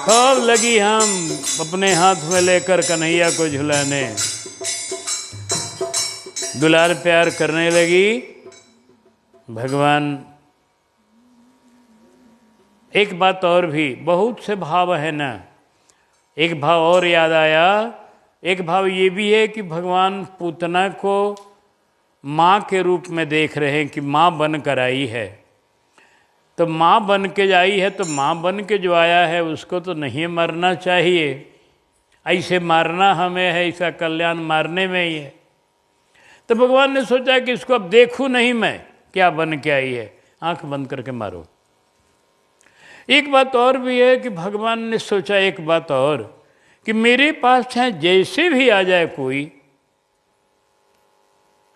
खूब लगी हम अपने हाथ में लेकर कन्हैया को झुलाने, दुलार प्यार करने लगी। भगवान एक बात और भी, बहुत से भाव है ना, एक भाव और याद आया। एक भाव ये भी है कि भगवान पूतना को माँ के रूप में देख रहे हैं कि माँ बन कर आई है, तो माँ बन के आई है, तो माँ बन के जो आया है उसको तो नहीं मरना चाहिए। ऐसे मारना हमें है, इसका कल्याण मारने में ही है। तो भगवान ने सोचा कि इसको अब देखूं नहीं मैं क्या बन के आई है, आंख बंद करके मारो। एक बात और भी है कि भगवान ने सोचा एक बात और, कि मेरे पास चाहे जैसे भी आ जाए कोई,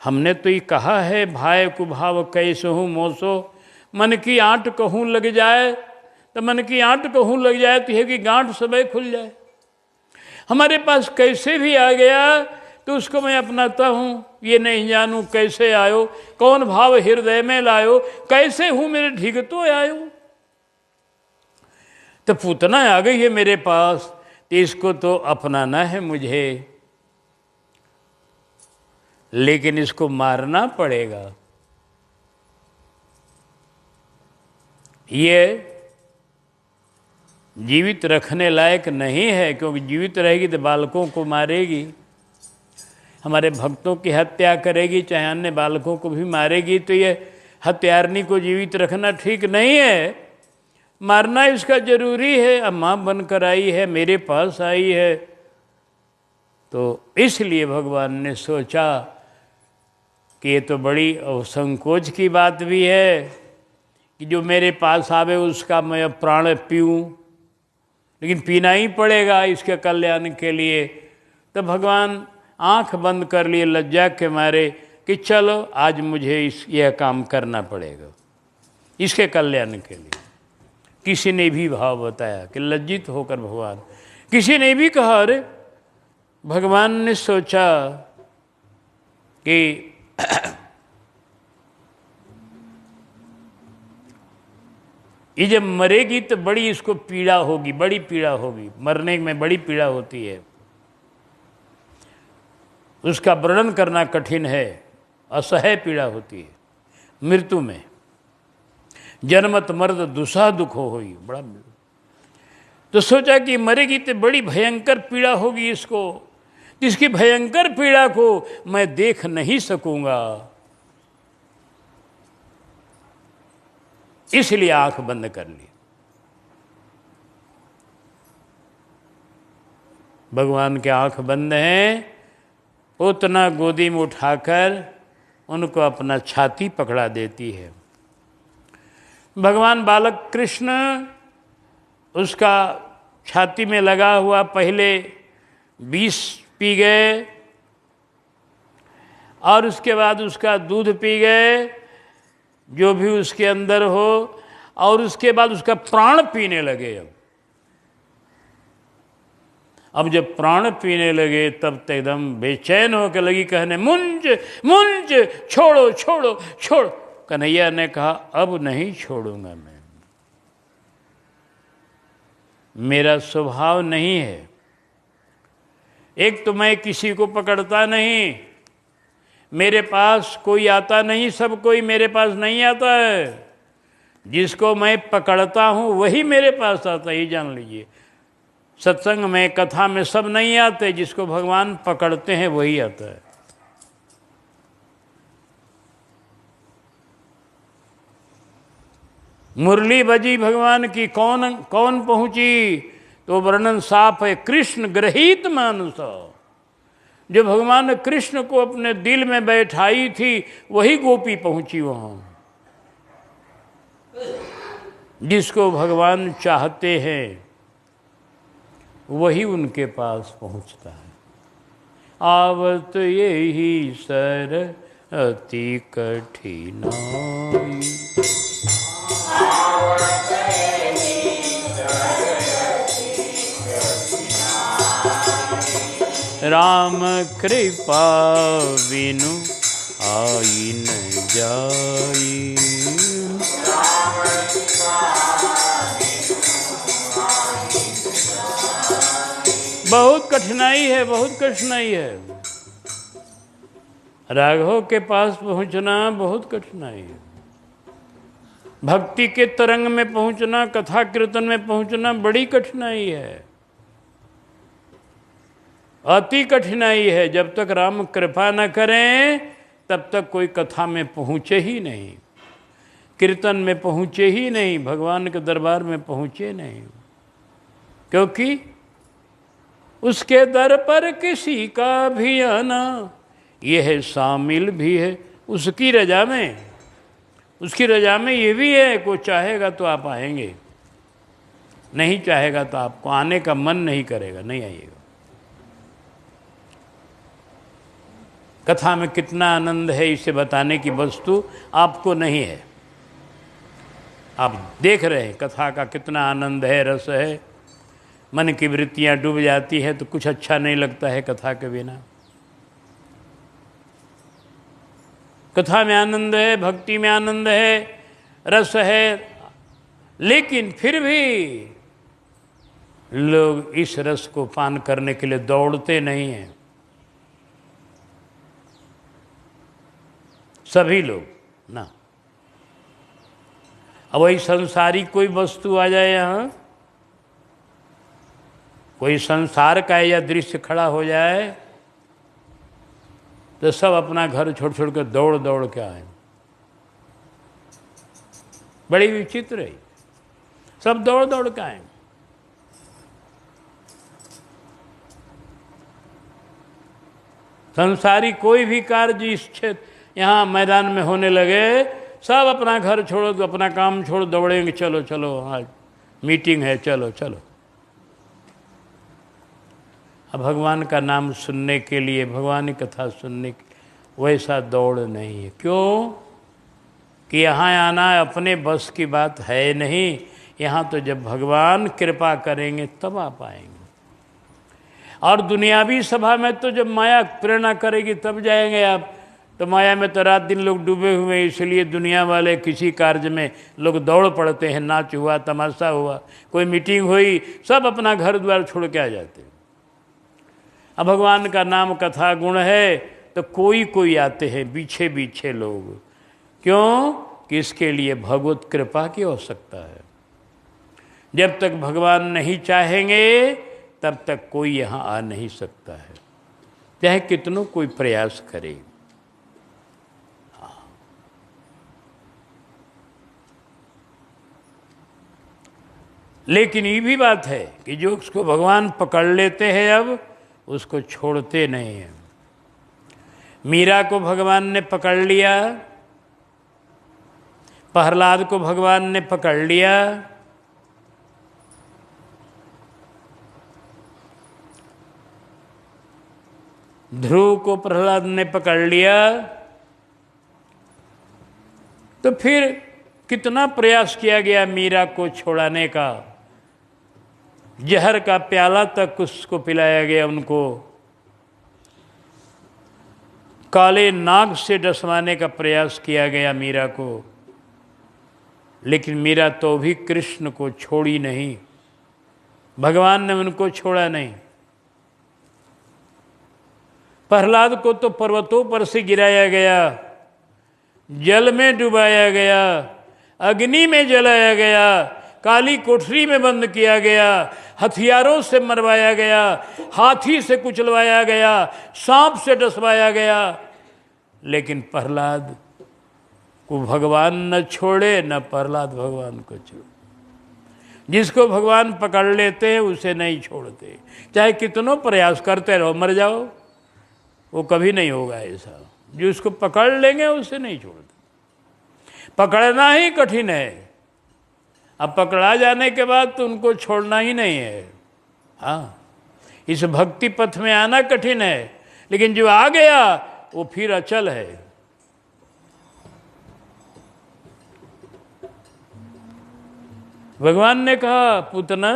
हमने तो ये कहा है भाई कुभाव कैसे हूँ मोसो, मन की आंट कहूँ लग जाए, तो मन की आंट कहूँ लग जाए तो है कि गांठ सबे खुल जाए। हमारे पास कैसे भी आ गया तो उसको मैं अपनाता हूँ, ये नहीं जानूँ कैसे आयो, कौन भाव हृदय में लायो, कैसे हूँ मेरे ढीग तो आयो। तो पूतना आ गई है मेरे पास, तो इसको तो अपनाना है मुझे, लेकिन इसको मारना पड़ेगा। ये जीवित रखने लायक नहीं है, क्योंकि जीवित रहेगी तो बालकों को मारेगी, हमारे भक्तों की हत्या करेगी, चाहे अन्य बालकों को भी मारेगी। तो ये हत्यारनी को जीवित रखना ठीक नहीं है, मारना इसका जरूरी है। अब माँ बनकर आई है, मेरे पास आई है, तो इसलिए भगवान ने सोचा कि ये तो बड़ी संकोच की बात भी है कि जो मेरे पास आवे उसका मैं प्राण पीऊँ, लेकिन पीना ही पड़ेगा इसके कल्याण के लिए। तो भगवान आंख बंद कर लिए लज्जा के मारे कि चलो आज मुझे यह काम करना पड़ेगा इसके कल्याण के लिए। किसी ने भी भाव बताया कि लज्जित होकर भगवान, किसी ने भी कहा अरे भगवान ने सोचा कि ये जब मरेगी तो बड़ी इसको पीड़ा होगी, बड़ी पीड़ा होगी, मरने में बड़ी पीड़ा होती है, उसका वर्णन करना कठिन है, असह्य पीड़ा होती है मृत्यु में। जन्मत मर्द दुसह दुख होई, बड़ा। तो सोचा कि मरेगी तो बड़ी भयंकर पीड़ा होगी इसको, जिसकी भयंकर पीड़ा को मैं देख नहीं सकूंगा, इसलिए आंख बंद कर ली। भगवान के आंख बंद हैं, उतना गोदी में उठाकर उनको अपना छाती पकड़ा देती है। भगवान बालक कृष्ण उसका छाती में लगा हुआ पहले विष पी गए और उसके बाद उसका दूध पी गए, जो भी उसके अंदर हो, और उसके बाद उसका प्राण पीने लगे। अब जब प्राण पीने लगे तब तक एकदम बेचैन होकर लगी कहने, मुंज मुंज, छोड़ो छोड़ो छोड़ो। कन्हैया ने कहा अब नहीं छोड़ूंगा मैं, मेरा स्वभाव नहीं है। एक तो मैं किसी को पकड़ता नहीं, मेरे पास कोई आता नहीं, सब कोई मेरे पास नहीं आता है, जिसको मैं पकड़ता हूँ वही मेरे पास आता है, ये जान लीजिए। सत्संग में कथा में सब नहीं आते, जिसको भगवान पकड़ते हैं वही आता है। मुरली बजी भगवान की, कौन कौन पहुंची, तो वर्णन साफ है, कृष्ण ग्रहीत मानुष। जो भगवान कृष्ण को अपने दिल में बैठाई थी वही गोपी पहुंची वहां, जिसको भगवान चाहते हैं वही उनके पास पहुंचता है। आवत यही सर अति कठिनाई, राम कृपा बिनु आई न जाई। बहुत कठिनाई है, बहुत कठिनाई है। राघव के पास पहुंचना बहुत कठिनाई है। भक्ति के तरंग में पहुंचना, कथा कीर्तन में पहुंचना बड़ी कठिनाई है, अति कठिनाई है। जब तक राम कृपा न करें तब तक कोई कथा में पहुंचे ही नहीं, कीर्तन में पहुंचे ही नहीं, भगवान के दरबार में पहुंचे नहीं, क्योंकि उसके दर पर किसी का भी आना यह शामिल भी है उसकी रजा में। उसकी रजा में ये भी है, कोई चाहेगा तो आप आएंगे, नहीं चाहेगा तो आपको आने का मन नहीं करेगा, नहीं आइएगा। कथा में कितना आनंद है इसे बताने की वस्तु आपको नहीं है। आप देख रहे हैं कथा का कितना आनंद है, रस है, मन की वृत्तियां डूब जाती है तो कुछ अच्छा नहीं लगता है कथा के बिना। कथा में आनंद है, भक्ति में आनंद है, रस है, लेकिन फिर भी लोग इस रस को पान करने के लिए दौड़ते नहीं हैं। सभी लोग ना। अब वही संसारी कोई वस्तु आ जाए यहाँ, कोई संसार का या दृश्य खड़ा हो जाए तो सब अपना घर छोड़ छोड़ कर दौड़ दौड़ के आए। बड़ी विचित्र है, सब दौड़ दौड़ के आए। संसारी कोई भी कार्य इस क्षेत्र यहाँ मैदान में होने लगे, सब अपना घर छोड़ो, तो अपना काम छोड़ दौड़ेंगे, चलो चलो आज मीटिंग है, चलो चलो। अब भगवान का नाम सुनने के लिए, भगवान की कथा सुनने के वैसा दौड़ नहीं है। क्यों कि यहाँ आना अपने बस की बात है नहीं। यहाँ तो जब भगवान कृपा करेंगे तब आप आएंगे, और दुनियावी सभा में तो जब माया प्रेरणा करेगी तब जाएंगे आप। तो माया में तो रात दिन लोग डूबे हुए, इसलिए दुनिया वाले किसी कार्य में लोग दौड़ पड़ते हैं। नाच हुआ, तमाशा हुआ, कोई मीटिंग हुई, सब अपना घर द्वार छोड़ के आ जाते हैं। अब भगवान का नाम कथा गुण है तो कोई कोई आते हैं, बीछे बीछे लोग। क्यों कि इसके लिए भगवत कृपा की आवश्यकता है। जब तक भगवान नहीं चाहेंगे तब तक कोई यहाँ आ नहीं सकता है, चाहे कितनों कोई प्रयास करे। लेकिन ये भी बात है कि जो उसको भगवान पकड़ लेते हैं अब उसको छोड़ते नहीं हैं। मीरा को भगवान ने पकड़ लिया, प्रहलाद को भगवान ने पकड़ लिया, ध्रुव को प्रहलाद ने पकड़ लिया, तो फिर कितना प्रयास किया गया मीरा को छोड़ाने का। जहर का प्याला तक उसको पिलाया गया उनको, काले नाग से डसवाने का प्रयास किया गया मीरा को, लेकिन मीरा तो भी कृष्ण को छोड़ी नहीं, भगवान ने उनको छोड़ा नहीं। प्रहलाद को तो पर्वतों पर से गिराया गया, जल में डुबाया गया, अग्नि में जलाया गया, काली कोठरी में बंद किया गया, हथियारों से मरवाया गया, हाथी से कुचलवाया गया, सांप से डसवाया गया, लेकिन प्रहलाद को भगवान न छोड़े, न प्रहलाद भगवान को छोड़े। जिसको भगवान पकड़ लेते हैं उसे नहीं छोड़ते, चाहे कितनों प्रयास करते रहो, मर जाओ, वो कभी नहीं होगा ऐसा। जो उसको पकड़ लेंगे उसे नहीं छोड़ते। पकड़ना ही कठिन है, अब पकड़ा जाने के बाद तो उनको छोड़ना ही नहीं है। हाँ, इस भक्ति पथ में आना कठिन है, लेकिन जो आ गया वो फिर अचल है। भगवान ने कहा, पुतना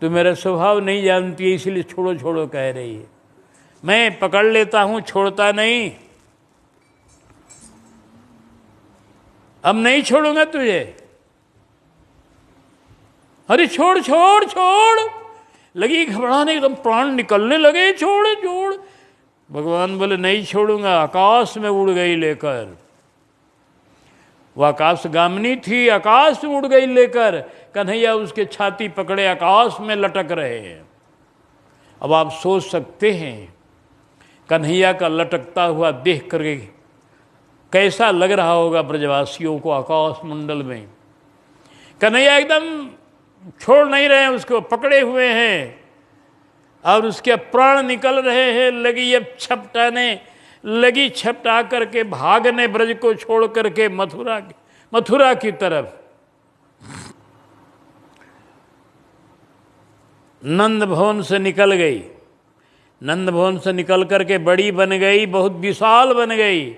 तू मेरा स्वभाव नहीं जानती है, इसलिए छोड़ो छोड़ो कह रही है। मैं पकड़ लेता हूं, छोड़ता नहीं। अब नहीं छोड़ूंगा तुझे। अरे छोड़ छोड़ छोड़, लगी घबराने, एकदम प्राण निकलने लगे, छोड़ छोड़। भगवान बोले नहीं छोड़ूंगा। आकाश में उड़ गई लेकर, वह आकाशगामिनी थी, आकाश में उड़ गई लेकर। कन्हैया उसके छाती पकड़े आकाश में लटक रहे हैं। अब आप सोच सकते हैं कन्हैया का लटकता हुआ देख करके कैसा लग रहा होगा ब्रजवासियों को आकाश मंडल में। कन्हैया एकदम छोड़ नहीं रहे हैं, उसको पकड़े हुए हैं और उसके प्राण निकल रहे हैं। लगी अब छपटाने, लगी छपटा करके भागने ब्रज को छोड़ करके मथुरा की तरफ। नंद भवन से निकल गई। नंद भवन से निकल करके बड़ी बन गई, बहुत विशाल बन गई।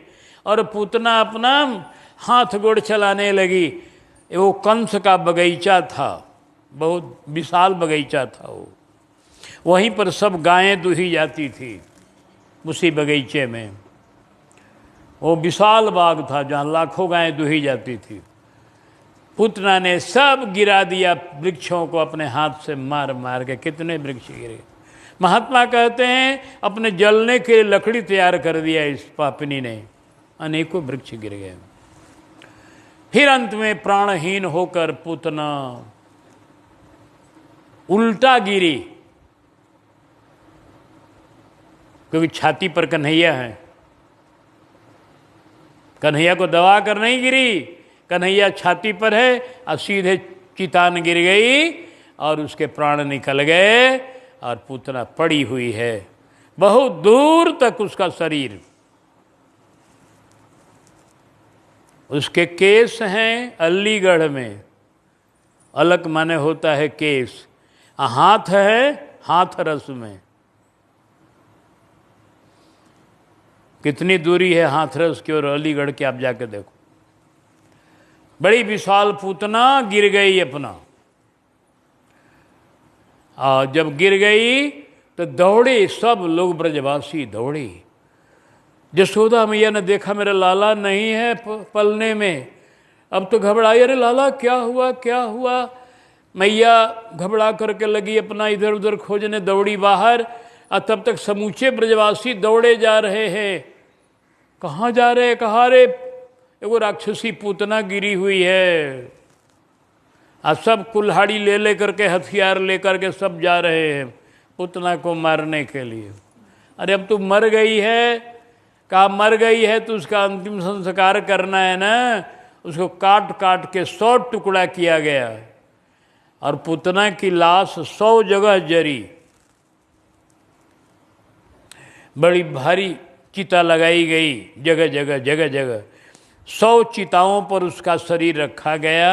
और पूतना अपना हाथ गोड़ चलाने लगी। वो कंस का बगीचा था, बहुत विशाल बगीचा था वो। वहीं पर सब गायें दुही जाती थी उसी बगीचे में। वो विशाल बाग था जहाँ लाखों गायें दुही जाती थी। पूतना ने सब गिरा दिया वृक्षों को अपने हाथ से मार मार के। कितने वृक्ष गिरे। महात्मा कहते हैं अपने जलने के लिए लकड़ी तैयार कर दिया इस पापिनी ने, अनेकों वृक्ष गिर गए। फिर अंत में प्राणहीन होकर पूतना उल्टा गिरी, क्योंकि छाती पर कन्हैया है। कन्हैया को दबा कर नहीं गिरी, कन्हैया छाती पर है और सीधे चितान गिर गई और उसके प्राण निकल गए और पूतना पड़ी हुई है बहुत दूर तक उसका शरीर। उसके केस हैं अलीगढ़ में, अलक माने होता है केस, हाथ है हाथरस में। कितनी दूरी है हाथरस की और अलीगढ़ की, आप जाके देखो। बड़ी विशाल पूतना गिर गई अपना। और जब गिर गई तो दौड़े सब लोग, ब्रजवासी दौड़े। यशोदा मैया ने देखा मेरा लाला नहीं है पलने में। अब तो घबराई, अरे लाला क्या हुआ क्या हुआ। मैया घबरा करके लगी अपना इधर उधर खोजने, दौड़ी बाहर। और तब तक समूचे ब्रजवासी दौड़े जा रहे हैं। कहाँ जा रहे, कहाँ रे, एगो राक्षसी पूतना गिरी हुई है। और सब कुल्हाड़ी ले करके, हथियार लेकर के सब जा रहे हैं पूतना को मारने के लिए। अरे अब तू मर गई है, कहा मर गई है तो उसका अंतिम संस्कार करना है ना। उसको काट काट के 100 टुकड़ा किया गया और पूतना की लाश 100 जगह जरी। बड़ी भारी चिता लगाई गई जगह जगह जगह जगह। 100 चिताओं पर उसका शरीर रखा गया।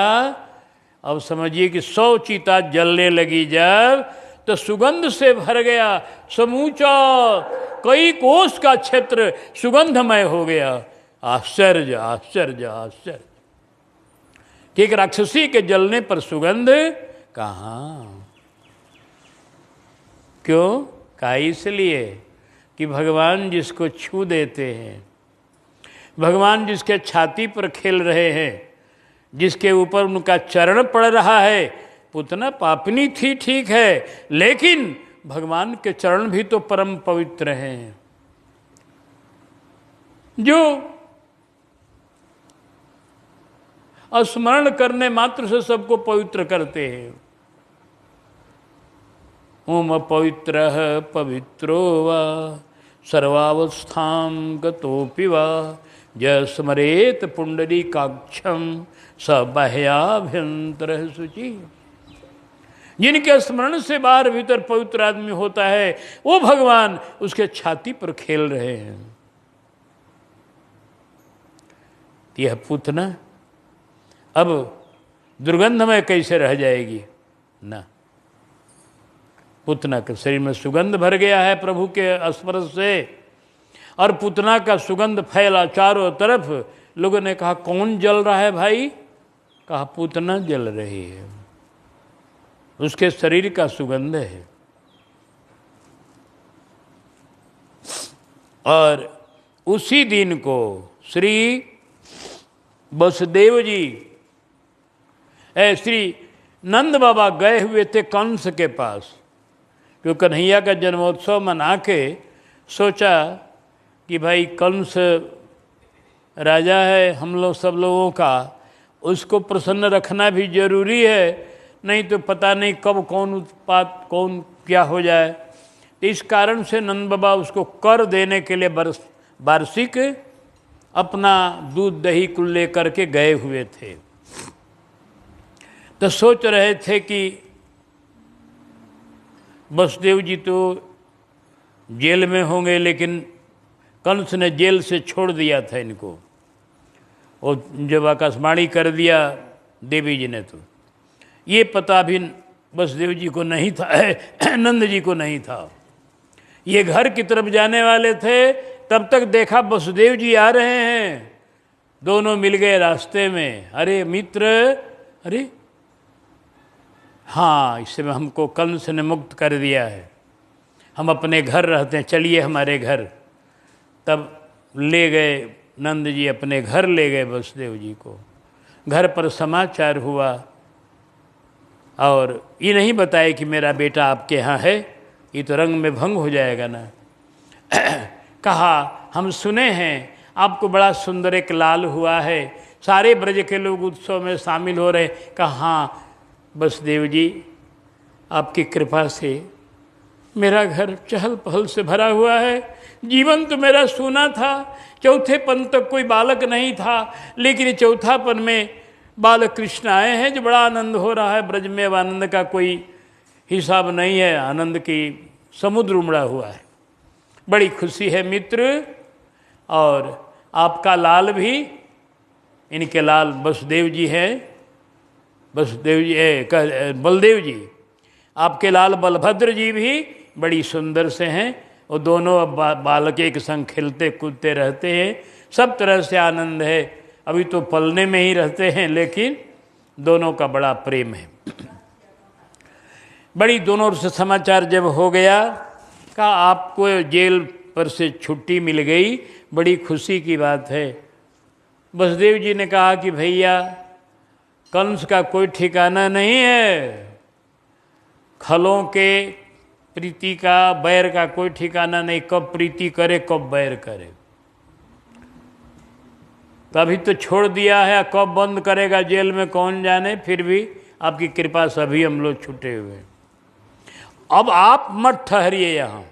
अब समझिए कि 100 चिता जलने लगी जब, तो सुगंध से भर गया समूचा कई कोस का क्षेत्र सुगंधमय हो गया। आश्चर्य आश्चर्य आश्चर्य। ठीक राक्षसी के जलने पर सुगंध कहाँ, क्यों? कहा इसलिए कि भगवान जिसको छू देते हैं, भगवान जिसके छाती पर खेल रहे हैं, जिसके ऊपर उनका चरण पड़ रहा है। पूतना पापनी थी ठीक है, लेकिन भगवान के चरण भी तो परम पवित्र हैं, जो स्मरण करने मात्र से सबको पवित्र करते हैं। ओम पवित्रः पवित्रो वा सर्वावस्थां गतोऽपि वा य स्मरेत पुंडरीकाक्षं स बाह्याभ्यंतरः शुचि। जिनके स्मरण से बाहर भीतर पवित्र आदमी होता है, वो भगवान उसके छाती पर खेल रहे हैं। यह पूतना अब दुर्गंधमय कैसे रह जाएगी ना। पूतना के शरीर में सुगंध भर गया है प्रभु के स्पर्श से, और पूतना का सुगंध फैला चारों तरफ। लोगों ने कहा कौन जल रहा है भाई? कहा पूतना जल रही है, उसके शरीर का सुगंध है। और उसी दिन को श्री वसुदेव जी, श्री नंद बाबा गए हुए थे कंस के पास। क्यों कन्हैया का जन्मोत्सव मना के सोचा कि भाई कंस राजा है हम लोग सब लोगों का, उसको प्रसन्न रखना भी जरूरी है, नहीं तो पता नहीं कब कौन उत्पात कौन क्या हो जाए। तो इस कारण से नंद बाबा उसको कर देने के लिए वार्षिक अपना दूध दही कुल लेकर के गए हुए थे। तो सोच रहे थे कि वसुदेव जी तो जेल में होंगे, लेकिन कंस ने जेल से छोड़ दिया था इनको, और जब आकाशवाणी कर दिया देवी जी ने, तो ये पता भी वसुदेव जी को नहीं था, नंद जी को नहीं था। ये घर की तरफ जाने वाले थे, तब तक देखा वसुदेव जी आ रहे हैं, दोनों मिल गए रास्ते में। अरे मित्र, अरे हाँ, इससे हमको कंस ने मुक्त कर दिया है, हम अपने घर रहते हैं, चलिए हमारे घर। तब ले गए नंद जी, अपने घर ले गए वसुदेव जी को। घर पर समाचार हुआ और ये नहीं बताया कि मेरा बेटा आपके यहाँ है, ये तो रंग में भंग हो जाएगा ना। कहा हम सुने हैं आपको बड़ा सुंदर एक लाल हुआ है, सारे ब्रज के लोग उत्सव में शामिल हो रहे। कहा हाँ वसुदेव जी, आपकी कृपा से मेरा घर चहल पहल से भरा हुआ है। जीवन तो मेरा सूना था, चौथेपन तक कोई बालक नहीं था, लेकिन चौथापन में बालक कृष्ण आए हैं, जो बड़ा आनंद हो रहा है। ब्रज में अब आनंद का कोई हिसाब नहीं है, आनंद की समुद्र उमड़ा हुआ है, बड़ी खुशी है मित्र। और आपका लाल भी, इनके लाल वसुदेव जी हैं, वसुदेव जी बलदेव जी, आपके लाल बलभद्र जी भी बड़ी सुंदर से हैं, और दोनों अब बालक एक संग खेलते कूदते रहते हैं, सब तरह से आनंद है। अभी तो पलने में ही रहते हैं, लेकिन दोनों का बड़ा प्रेम है। बड़ी दोनों से समाचार जब हो गया, कहा आपको जेल पर से छुट्टी मिल गई, बड़ी खुशी की बात है। वसुदेव जी ने कहा कि भैया कंस का कोई ठिकाना नहीं है, खलों के प्रीति का बैर का कोई ठिकाना नहीं, कब प्रीति करे कब बैर करे। तो अभी तो छोड़ दिया है, कब बंद करेगा जेल में कौन जाने, फिर भी आपकी कृपा से अभी हम लोग छूटे हुए। अब आप मत ठहरिए यहाँ,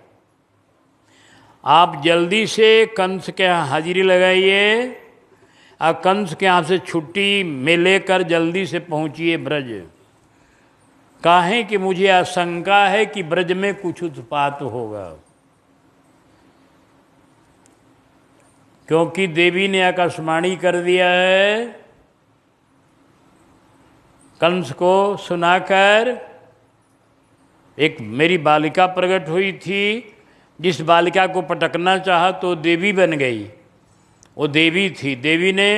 आप जल्दी से कंस के यहाँ हाजिरी लगाइए, और कंस के यहाँ से छुट्टी में लेकर जल्दी से पहुँचिए ब्रज। काहे कि मुझे आशंका है कि ब्रज में कुछ उत्पात होगा, क्योंकि देवी ने आकाशवाणी कर दिया है कंस को सुनाकर। एक मेरी बालिका प्रकट हुई थी, जिस बालिका को पटकना चाहा तो देवी बन गई, वो देवी थी। देवी ने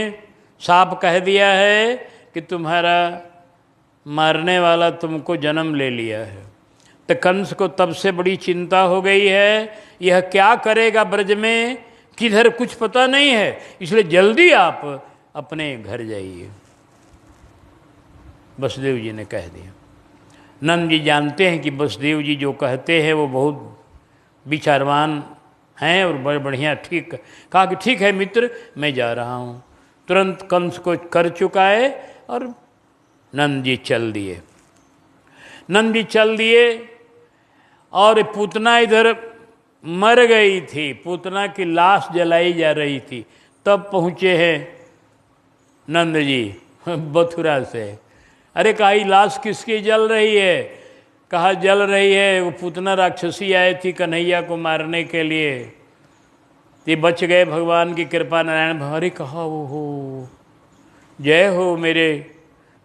साफ कह दिया है कि तुम्हारा मारने वाला तुमको जन्म ले लिया है। तो कंस को तब से बड़ी चिंता हो गई है, यह क्या करेगा ब्रज में, किधर कुछ पता नहीं है, इसलिए जल्दी आप अपने घर जाइए। वसुदेव जी ने कह दिया। नंद जी जानते हैं कि वसुदेव जी जो कहते हैं वो बहुत विचारवान हैं और बड़े बढ़िया ठीक। कहा कि ठीक है मित्र, मैं जा रहा हूँ। तुरंत कंस को कर चुका है और नंद जी चल दिए। नंद जी चल दिए और पूतना इधर मर गई थी, पूतना की लाश जलाई जा रही थी, तब पहुँचे हैं नंद जी मथुरा से। अरे कहा लाश किसकी जल रही है? कहा जल रही है, वो पूतना राक्षसी आई थी कन्हैया को मारने के लिए, ये बच गए भगवान की कृपा। नारायण भंवरी कहा वो हो, जय हो मेरे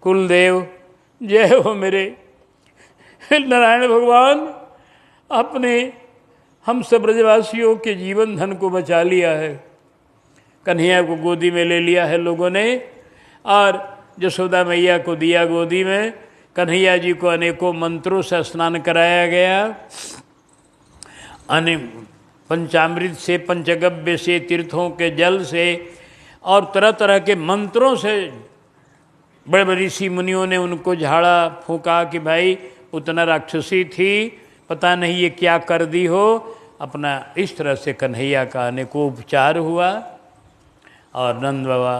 कुलदेव, जय हो मेरे नारायण भगवान, अपने हम सब ब्रजवासियों के जीवन धन को बचा लिया है। कन्हैया को गोदी में ले लिया है लोगों ने, और यशोदा मैया को दिया गोदी में। कन्हैया जी को अनेकों मंत्रों से स्नान कराया गया, पंचामृत से, पंचगव्य से, तीर्थों के जल से और तरह तरह के मंत्रों से बड़े बड़े ऋषि मुनियों ने उनको झाड़ा फूका कि भाई उतना राक्षसी थी, पता नहीं ये क्या कर दी हो। अपना इस तरह से कन्हैया का अनेकोपचार हुआ और नंद बाबा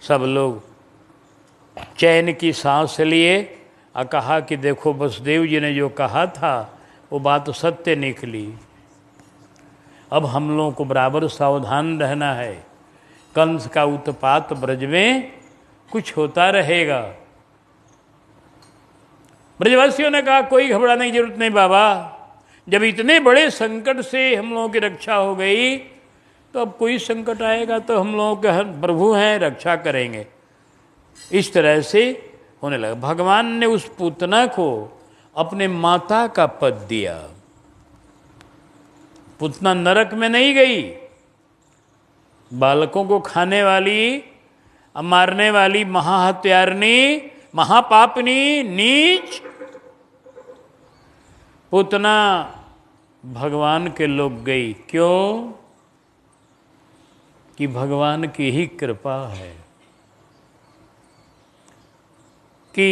सब लोग चैन की सांस लिए और कहा कि देखो वसुदेव जी ने जो कहा था वो बात तो सत्य निकली। अब हम लोगों को बराबर सावधान रहना है, कंस का उत्पात ब्रज में कुछ होता रहेगा। ब्रजवासियों ने कहा कोई घबराने की जरूरत नहीं बाबा, जब इतने बड़े संकट से हम लोगों की रक्षा हो गई तो अब कोई संकट आएगा तो हम लोगों के प्रभु हैं, रक्षा करेंगे। इस तरह से होने लगा। भगवान ने उस पूतना को अपने माता का पद दिया। पूतना नरक में नहीं गई, बालकों को खाने वाली, मारने वाली, महाहत्यारिणी, महापापनी, नीच पूतना भगवान के लोग गई। क्यों? कि भगवान की ही कृपा है कि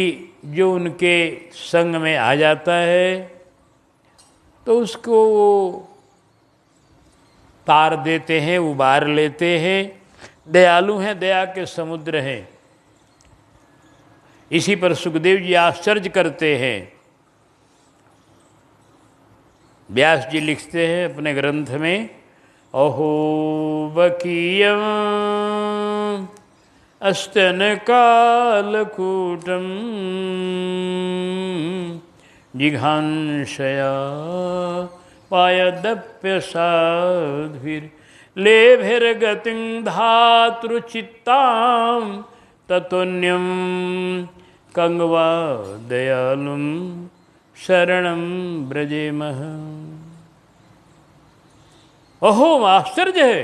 जो उनके संग में आ जाता है तो उसको वो तार देते हैं, उबार लेते हैं। दयालु हैं, दया के समुद्र हैं। इसी पर सुखदेव जी आश्चर्य करते हैं। व्यास जी लिखते हैं अपने ग्रंथ में, अहो बकीयम अस्तन कालकूटम जिघांशया पायदप्य साध्वीर लेभिर्गतिं धातृचित्तां ततोन्यं कंगवा दयालुं शरणं ब्रजेमः। ओहो आश्चर्य है,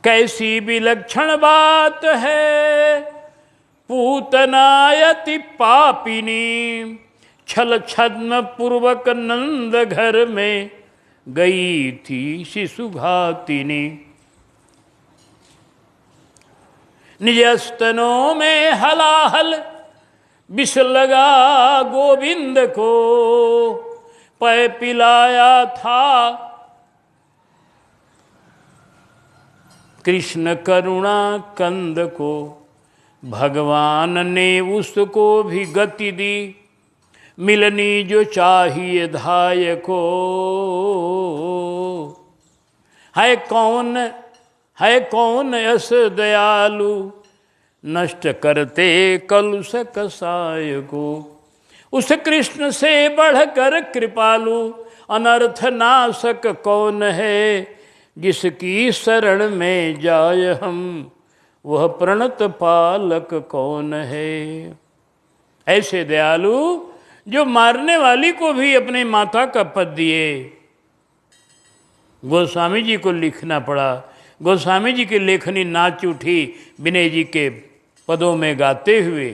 कैसी विलक्षण बात है। पूतनायति पापिनी छल छद्म पूर्वक नंद घर में गई थी शिशु घातिनी। निज स्तनों में हलाहल विष लगा गोविंद को, पै पिलाया था कृष्ण करुणा कंद को। भगवान ने उसको भी गति दी, मिलनी जो चाहिए धाय को। है कौन यस दयालु, नष्ट करते कलुष कसाय को। उस कृष्ण से बढ़कर कृपालु, अनर्थ नाशक कौन है। जिसकी शरण में जाय हम, वह प्रणत पालक कौन है। ऐसे दयालु जो मारने वाली को भी अपने माता का पद दिए। गोस्वामी जी को लिखना पड़ा। गोस्वामी जी की लेखनी नाच उठी विनय जी के पदों में गाते हुए,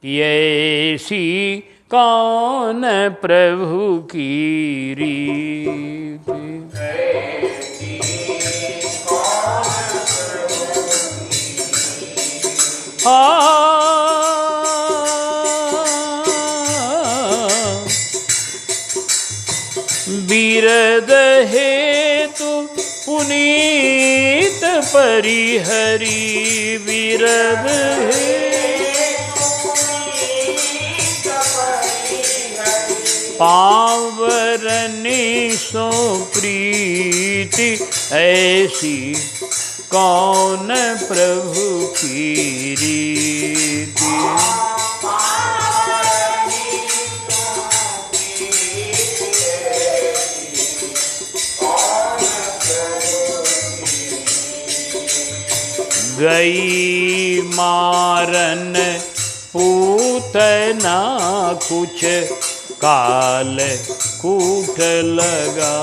ऐसी कौन प्रभु की रीत। बीरद हेतु पुनीत परिहरी, बीरद पावरनी सो प्रीति, ऐसी कौन प्रभु की रीति। गई मारन पूतना कुछ, काल कूट लगा।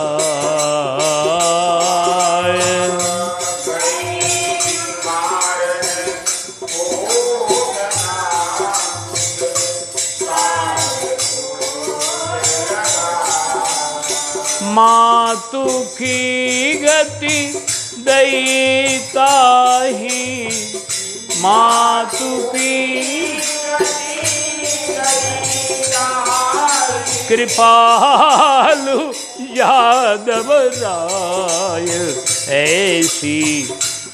मातु की गति दयिता ही, मातु की कृपालु यादव राय, ऐसी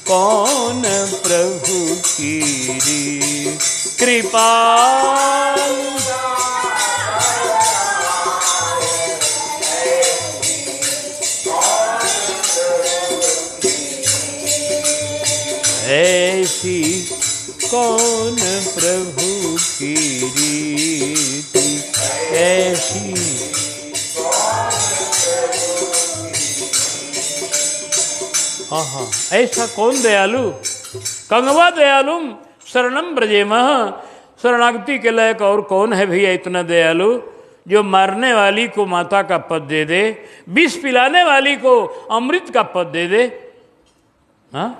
कौन प्रभु कीरी। कृपालु ऐसी कौन प्रभु की रीति, ऐसी ऐसा कौन दयालु। कंगवा दयालुम शरणम ब्रजेमः, शरणागति के लायक और कौन है भैया इतना दयालु, जो मारने वाली को माता का पद दे दे, विष पिलाने वाली को अमृत का पद दे दे। हाँ,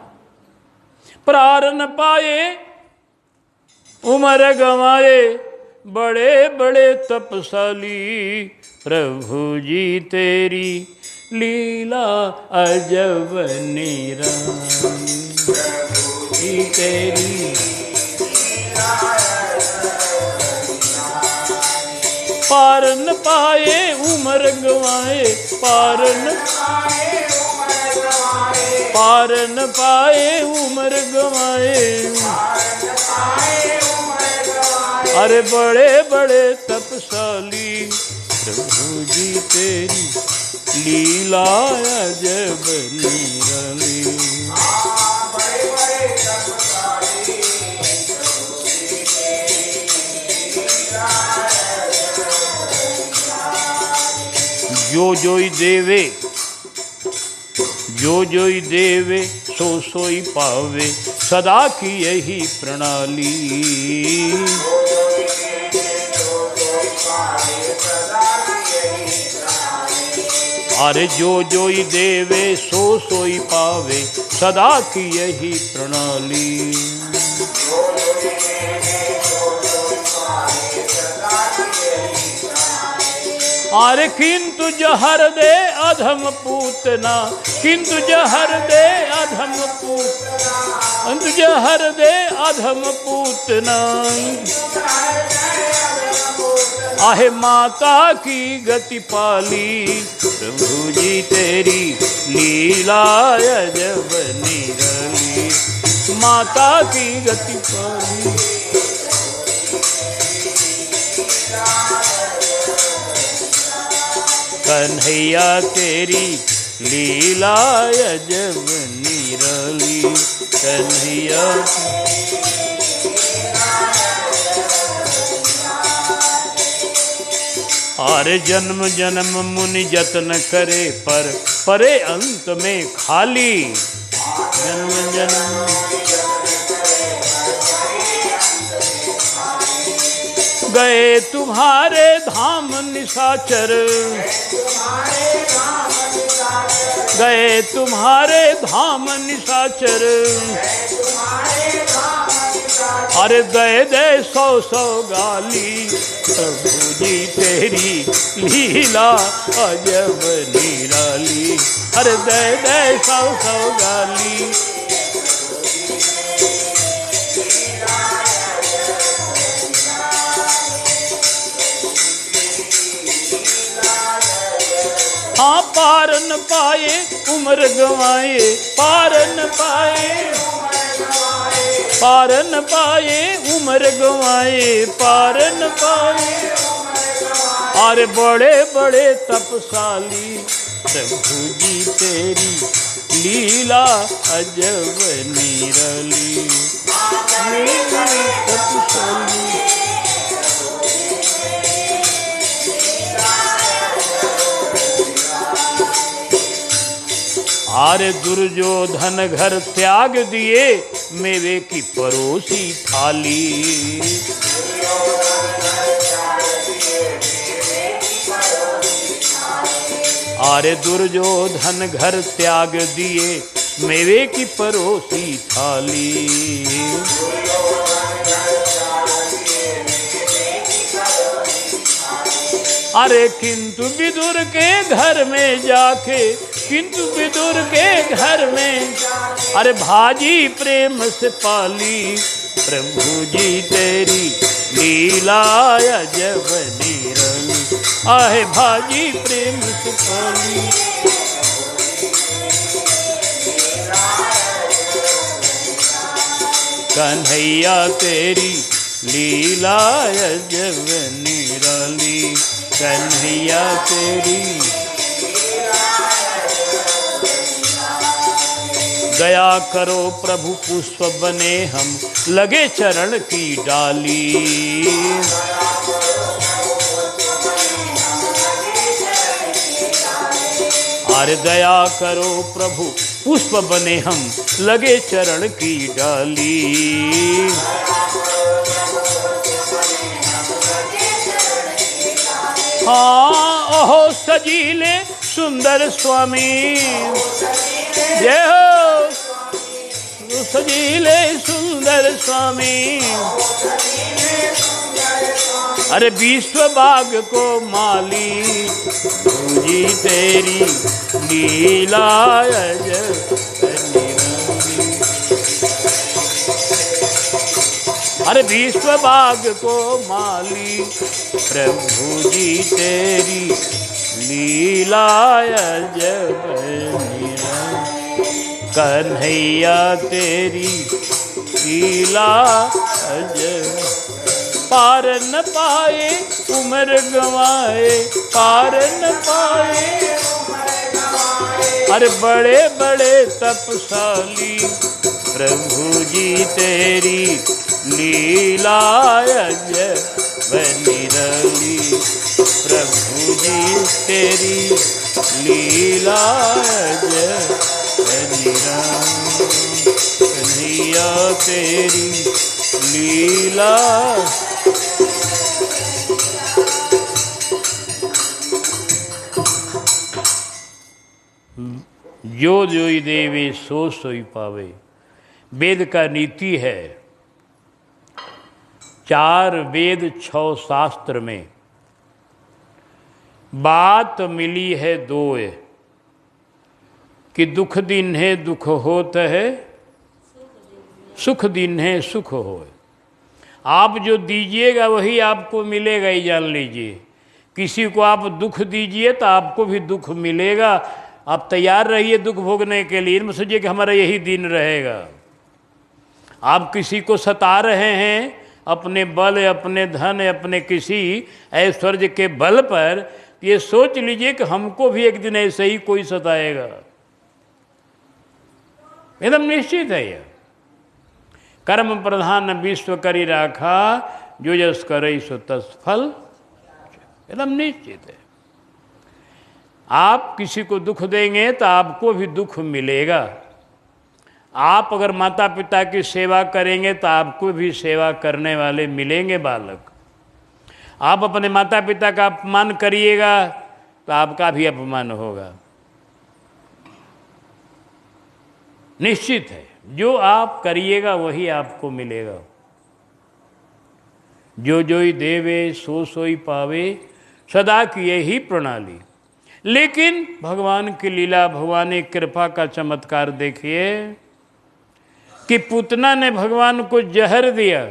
प्राण न पाए उमर गंवाए, बड़े बड़े तपशाली, प्रभु जी तेरी लीला अजब निराली। जी तेरी पार न पाए उमर गंवाए, पार न पाए उमर गंवाए, अरे बड़े बड़े तपशाली, प्रभु जी तेरी लीला अजब निराली। जो जोई देवे, जो जोई देवे सो सोई पावे, सदा की यही प्रणाली। अरे जो जोई देवे सो सोई पावे, सदा की यही प्रणाली। अरे किंतु जहर दे अधम पूतना, किंतु जहर दे अधम पूतना, किंतु जहर दे अधम पूतना, आहे माता की गति पाली, प्रभु जी तेरी लीला अजब निराली। माता की गति पाली, कन्हैया तेरी लीला अजब निराली। कन्हैया और जन्म जन्म मुनि जतन करे, पर परे अंत में खाली। जन्म जन्म गए तुम्हारे धाम निशाचर, गए तुम्हारे धाम निशाचर, अरे दे दे सौ सौ गाली, प्रभु जी तेरी लीला अजब निराली। अरे दे दे सौ सौ गाली, हाँ पार न पाए उम्र गंवाए, पार न पाए, पार न पाए उम्र गंवाए, पार न पाए, अरे बड़े बड़े तपशाली, प्रभु जी तेरी लीला अजब निराली। तपशाली आरे दुर्योधन घर त्याग दिए, मेवे की परोसी थाली। आरे दुर्योधन घर त्याग दिए, मेवे की परोसी थाली। अरे किंतु विदुर के घर में जाके, किंतु विदुर के घर में, अरे भाजी प्रेम से पाली, प्रभु जी तेरी लीला अजब निराली। आहे भाजी प्रेम सुखोली। कन्हैया तेरी लीला अजब निराली, कन्हैया तेरी दया करो प्रभु पुष्प बने हम लगे चरण की डाली। अरे दया करो प्रभु पुष्प बने हम लगे चरण की डाली। हाँ ओहो सजीले सुंदर स्वामी, जय हो सजीले सुंदर स्वामी। अरे विश्व बाग को माली, जी तेरी लीला अजब निराली। अरे विश्व बाग को माली, प्रभु जी तेरी लीला अजब निराली। कन्हैया तेरी लीला अजब, पार न पाए उम्र गंवाए, पार न पाए। अरे बड़े बड़े तपशाली, प्रभु जी तेरी लीला अजब निराली। प्रभु जी तेरी लीला अजब निराली। कन्हैया तेरी लीला। जो जोई देवे सो सोई पावे, वेद का नीति है। 4 वेद 6 शास्त्र में बात मिली है 2 कि दुख दिन है दुख होत है, सुख दिन है सुख होए। आप जो दीजिएगा वही आपको मिलेगा, ही जान लीजिए। किसी को आप दुख दीजिए तो आपको भी दुख मिलेगा। आप तैयार रहिए दुख भोगने के लिए, मत सोचिए कि हमारा यही दिन रहेगा। आप किसी को सता रहे हैं अपने बल, अपने धन, अपने किसी ऐश्वर्य के बल पर, ये सोच लीजिए कि हमको भी एक दिन ऐसे ही कोई सताएगा, एकदम निश्चित है यह। कर्म प्रधान विश्व करी राखा, जो जस करे सो तस फल, एकदम निश्चित है। आप किसी को दुख देंगे तो आपको भी दुख मिलेगा। आप अगर माता पिता की सेवा करेंगे तो आपको भी सेवा करने वाले मिलेंगे बालक। आप अपने माता पिता का अपमान करिएगा तो आपका भी अपमान होगा, निश्चित है। जो आप करिएगा वही आपको मिलेगा। जो जोई देवे सो सोई पावे, सदा की यही प्रणाली। लेकिन भगवान की लीला, भगवान की कृपा का चमत्कार देखिए कि पूतना ने भगवान को जहर दिया।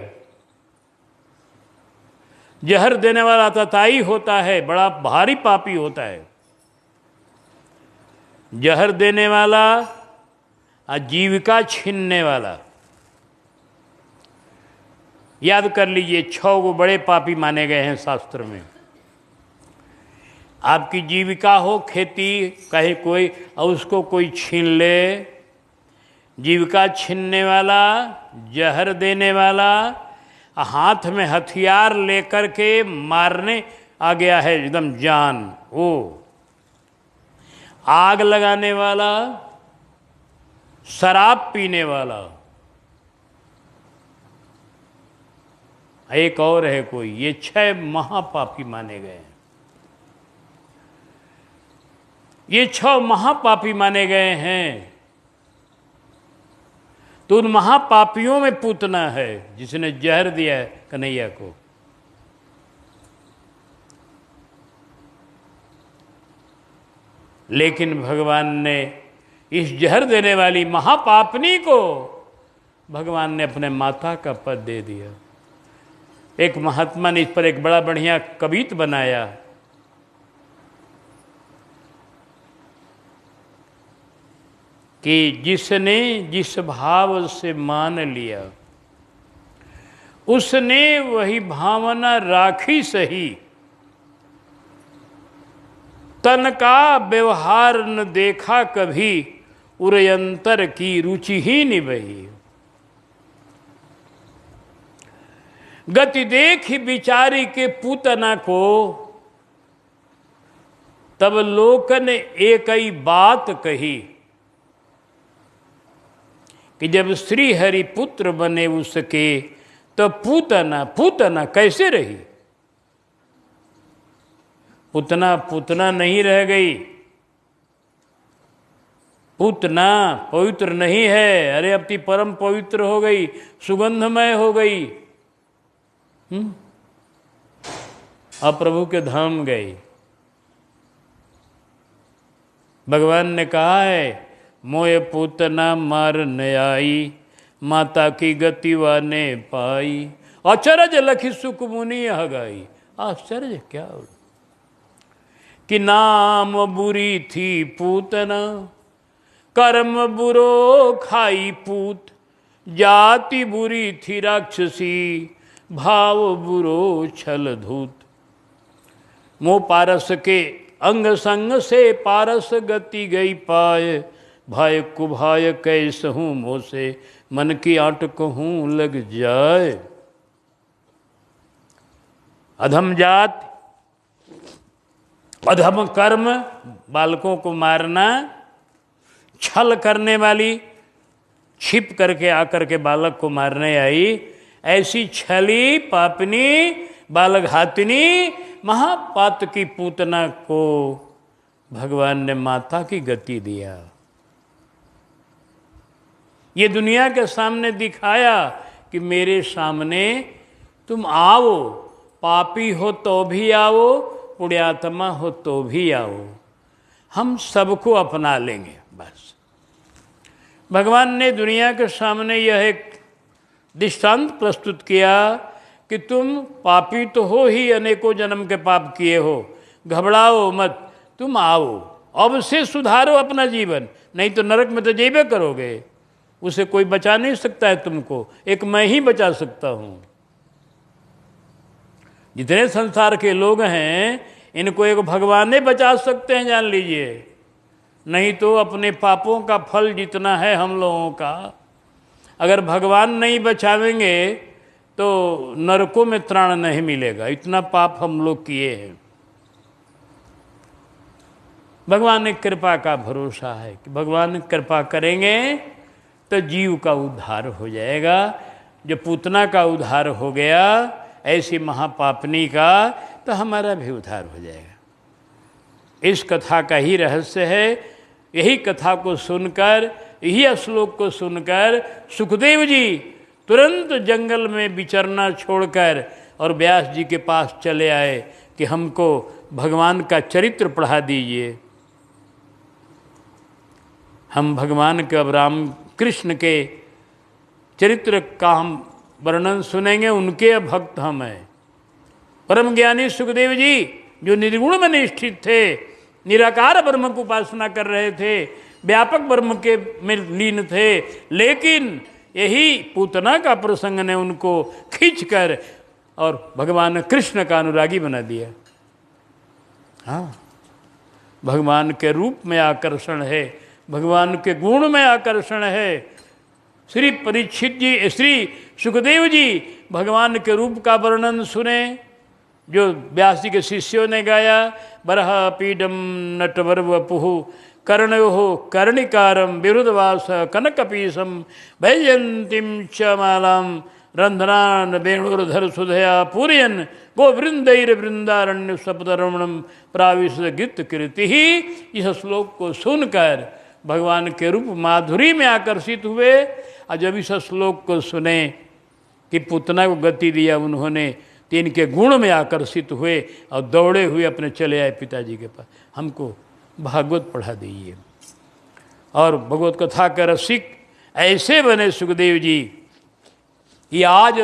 जहर देने वाला तताई होता है, बड़ा भारी पापी होता है। जहर देने वाला, आजीविका छीनने वाला। याद कर लीजिए 6 को बड़े पापी माने गए हैं शास्त्र में। आपकी जीविका हो, खेती कहे कोई और उसको कोई छीन ले, जीविका छीनने वाला, जहर देने वाला, हाथ में हथियार लेकर के मारने आ गया है एकदम जान, वो आग लगाने वाला, शराब पीने वाला। एक और है कोई, ये 6 महापापी माने गए हैं। ये 6 महापापी माने गए हैं। तो उन महापापियों में पूतना है जिसने जहर दिया है कन्हैया को। लेकिन भगवान ने इस जहर देने वाली महापापनी को भगवान ने अपने माता का पद दे दिया। एक महात्मा ने इस पर एक बड़ा बढ़िया कवित बनाया। कि जिसने जिस भाव से मान लिया उसने वही भावना राखी सही, तन का व्यवहार न देखा कभी, उरयंतर की रुचि ही निभई। गति देख विचारी के पूतना को, तब लोक ने एक ही बात कही कि जब श्री हरि पुत्र बने उसके, तो पूतना पूतना कैसे रही। पूतना पूतना नहीं रह गई, पूतना पवित्र नहीं है, अरे अब ती परम पवित्र हो गई, सुगंधमय हो गई। अब प्रभु के धाम गई। भगवान ने कहा है, मोय पूतना मार न आई, माता की गति वाने पाई। अचरज लखी सुख मुनि यह गाई। आश्चर्य क्या हो कि नाम बुरी थी पूतना, कर्म बुरो खाई पूत। जाति बुरी थी राक्षसी, भाव बुरो छल धूत। मोह पारस के अंग संग से, पारस गति गई पाए। भाई कुभाय कैस हूँ मोह से, मन की आंट कहूँ लग जाए। अधम जात, अधम कर्म, बालकों को मारना, छल करने वाली, छिप करके आकर के बालक को मारने आई, ऐसी छली पापनी बालघातिनी महापात की पूतना को भगवान ने माता की गति दिया। ये दुनिया के सामने दिखाया कि मेरे सामने तुम आओ, पापी हो तो भी आओ, पुण्यात्मा हो तो भी आओ, हम सबको अपना लेंगे। बस भगवान ने दुनिया के सामने यह एक दृष्टांत प्रस्तुत किया कि तुम पापी तो हो ही, अनेकों जन्म के पाप किए हो, घबराओ मत, तुम आओ, अब से सुधारो अपना जीवन, नहीं तो नरक में तो जेबे करोगे। उसे कोई बचा नहीं सकता है तुमको, एक मैं ही बचा सकता हूँ। जितने संसार के लोग हैं इनको एक भगवान ही बचा सकते हैं, जान लीजिए। नहीं तो अपने पापों का फल जितना है हम लोगों का, अगर भगवान नहीं बचावेंगे तो नरकों में त्राण नहीं मिलेगा, इतना पाप हम लोग किए हैं। भगवान ने कृपा का भरोसा है कि भगवान कृपा करेंगे तो जीव का उद्धार हो जाएगा। जो पूतना का उद्धार हो गया ऐसी महापापनी का, तो हमारा भी उद्धार हो जाएगा। इस कथा का ही रहस्य है। यही कथा को सुनकर, यही श्लोक को सुनकर सुखदेव जी तुरंत जंगल में विचरना छोड़कर और व्यास जी के पास चले आए कि हमको भगवान का चरित्र पढ़ा दीजिए। हम भगवान के, अब राम कृष्ण के चरित्र का हम वर्णन सुनेंगे, उनके भक्त हम हैं। परम ज्ञानी सुखदेव जी जो निर्गुण में निष्ठित थे, निराकार ब्रह्म को उपासना कर रहे थे, व्यापक ब्रह्म के में लीन थे, लेकिन यही पूतना का प्रसंग ने उनको खींचकर और भगवान कृष्ण का अनुरागी बना दिया। हाँ, भगवान के रूप में आकर्षण है, भगवान के गुण में आकर्षण है। श्री परीक्षित जी, श्री सुखदेव जी भगवान के रूप का वर्णन सुने जो व्यास जी के शिष्यों ने गाया। बरह पीडम नटवर वपुः कर्णयो कर्णिकारम विरुद्धवास कनकपीसम वैजयंतीम च मालाम रंध्रान वेणुर्धर सुधया पूरयन गोवृंदैर वृंदारण्य सप्तरमणम प्राविश गीत कीर्ति ही। इस श्लोक को सुनकर भगवान के रूप माधुरी में आकर्षित हुए। और जब इस श्लोक को सुने कि पूतना को गति दिया उन्होंने, तो इनके गुण में आकर्षित हुए और दौड़े हुए अपने चले आए पिताजी के पास, हमको भागवत पढ़ा दीजिए। और भगवत कथा का रसिक ऐसे बने सुखदेव जी कि आज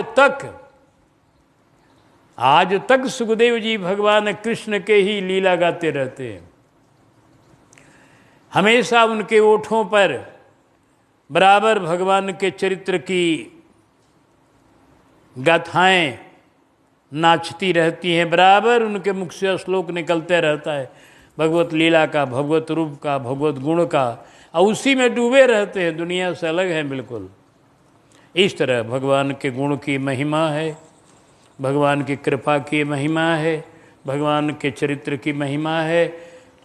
तक सुखदेव जी भगवान कृष्ण के ही लीला गाते रहते हैं। हमेशा उनके ओठों पर बराबर भगवान के चरित्र की गाथाएं नाचती रहती हैं, बराबर उनके मुख से श्लोक निकलते रहता है भगवत लीला का, भगवत रूप का, भगवत गुण का, और उसी में डूबे रहते हैं, दुनिया से अलग हैं बिल्कुल। इस तरह भगवान के गुण की महिमा है, भगवान की कृपा की महिमा है, भगवान के चरित्र की महिमा है।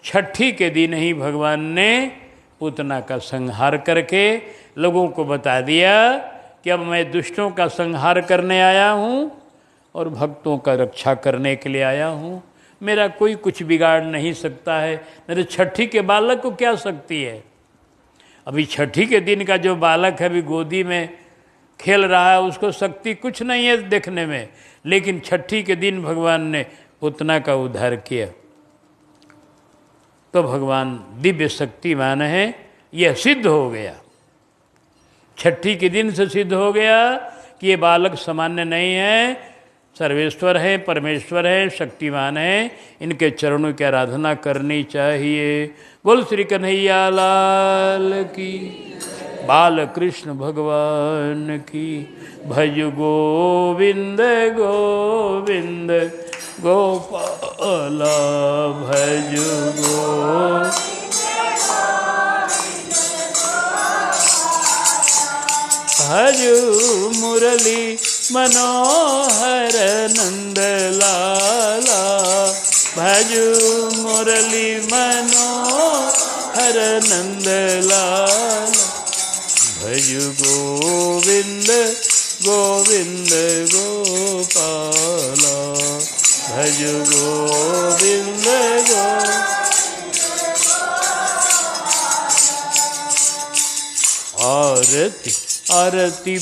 छठी के दिन ही भगवान ने पूतना का संहार करके लोगों को बता दिया कि अब मैं दुष्टों का संहार करने आया हूँ और भक्तों का रक्षा करने के लिए आया हूँ। मेरा कोई कुछ बिगाड़ नहीं सकता है। मेरे छठी के बालक को क्या शक्ति है? अभी छठी के दिन का जो बालक है अभी गोदी में खेल रहा है, उसको शक्ति कुछ नहीं है देखने में, लेकिन छठी के दिन भगवान ने पूतना का उद्धार किया। तो भगवान दिव्य शक्तिमान है, यह सिद्ध हो गया। छठी के दिन से सिद्ध हो गया कि ये बालक सामान्य नहीं है, सर्वेश्वर है, परमेश्वर है, शक्तिमान है। इनके चरणों की आराधना करनी चाहिए। बोल श्री कन्हैया लाल की, बाल कृष्ण भगवान की। भज गोविंद गोविंद गोपाला, भज गोविंद भजु मुरली मनोहर नंद लाला, भजु मुरली मनोहर नंद लाला, भजु गोविंद गोविंद गोपाला, भजु गोविंद आरती आरती।